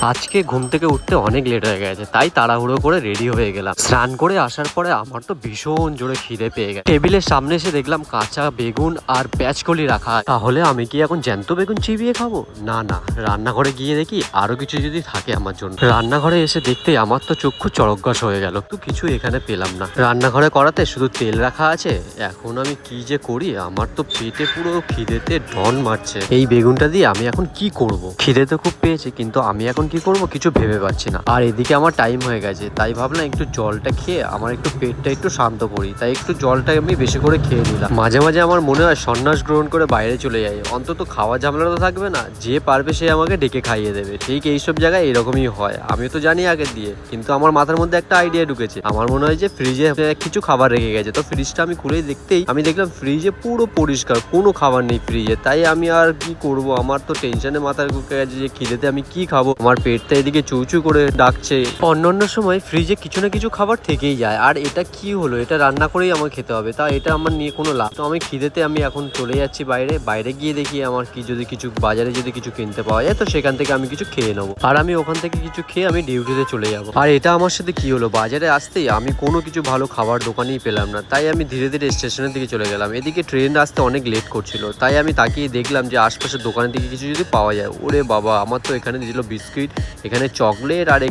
আজকে ঘুম থেকে উঠতে অনেক লেট হয়ে গেছে, তাই তাড়াহুড়ো করে রেডি হয়ে গেলাম। স্নান করে আসার পরে আমার তো ভীষণ জোরে খিদে পেয়ে গেছে। টেবিলের সামনে এসে দেখলাম কাঁচা বেগুন আর পেঁয়াজকলি রাখা। তাহলে আমি কি এখন জ্যান্ত বেগুন চিবিয়ে খাবো? না না, রান্নাঘরে গিয়ে দেখি আরো কিছু যদি থাকে আমার জন্য। রান্নাঘরে এসে দেখতেই আমার তো চক্ষু চড়কগাছ হয়ে গেল। তো কিছু এখানে পেলাম না। রান্নাঘরে করাতে শুধু তেল রাখা আছে। এখন আমি কি যে করি, আমার তো পেটে পুরো খিদেতে ঢন মারছে। এই বেগুনটা দিয়ে আমি এখন কি করব? খিদে তো খুব পেয়েছে, কিন্তু আমি এখন কি করব কিছু ভেবে পাচ্ছি না। আর এদিকে আমার টাইম হয়ে গেছে, তাই ভাবলাম একটু জলটা খেয়ে আমার একটু পেটটা একটু শান্ত করি। তাই একটু জলটা আমি বেশি করে খেয়ে নিলাম। মাঝে মাঝে আমার মনে হয় সন্ন্যাস গ্রহণ করে বাইরে চলে যাই, অন্তত খাওয়া ঝামেলা তো থাকবে না। যে পারবে সে আমাকে ডেকে খাইয়ে দেবে। ঠিক এইসব জায়গায় এরকমই হয়, আমি তো জানি আগে দিয়ে, কিন্তু আমার মাথার মধ্যে একটা আইডিয়া ঢুকেছে। আমার মনে হয় যে ফ্রিজে কিছু খাবার রেখে গেছে। তো ফ্রিজটা আমি খুলেই দেখতেই আমি দেখলাম ফ্রিজে পুরো পরিষ্কার, কোনো খাবার নেই ফ্রিজে। তাই আমি আর কি করব, আমার তো টেনশনে মাথার ঘুরে গেছে যে খিদেতে আমি কি খাবো। আমার পেটটা এদিকে চুচু করে ডাকছে। অন্যান্য সময় ফ্রিজে কিছু না কিছু খাবার থেকেই যায়, আর এটা কি হলো, এটা রান্না করেই আমার খেতে হবে। তা এটা আমার নিয়ে কোনো লাভ। তো আমি খিদেতে আমি এখন চলে যাচ্ছি বাইরে গিয়ে দেখি আমার কি যদি কিছু বাজারে যদি কিছু কিনতে পাওয়া যায়, তো সেখান থেকে আমি কিছু খেয়ে নেবো। আর আমি ওখান থেকে কিছু খেয়ে আমি ডিউটিতে চলে যাবো। আর এটা আমার সাথে কি হলো, বাজারে আসতেই আমি কোনো কিছু ভালো খাবার দোকানেই পেলাম না। তাই আমি ধীরে ধীরে স্টেশনের দিকে চলে গেলাম। এদিকে ট্রেন আসতে অনেক লেট করছিল, তাই আমি তাকিয়ে দেখলাম যে আশপাশের দোকানের দিকে কিছু যদি পাওয়া যায়। ওরে বাবা, আমার তো এখানে দিল বিস্কিট, এখানে চকলেট, আর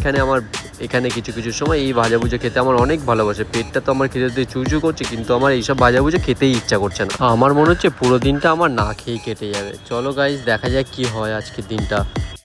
এখানে কিছু কিছু সময় এই ভাজাভুজা খেতে আমার অনেক ভালোবাসে। পেটটা তো আমার খেতে দিয়ে চুচু করছে, কিন্তু আমার এইসব ভাজাভুজা খেতেই ইচ্ছা করছে না। আমার মনে হচ্ছে পুরো দিনটা আমার না খেয়েই কেটে যাবে। চলো গাইস, দেখা যাক কি হয় আজকের দিনটা।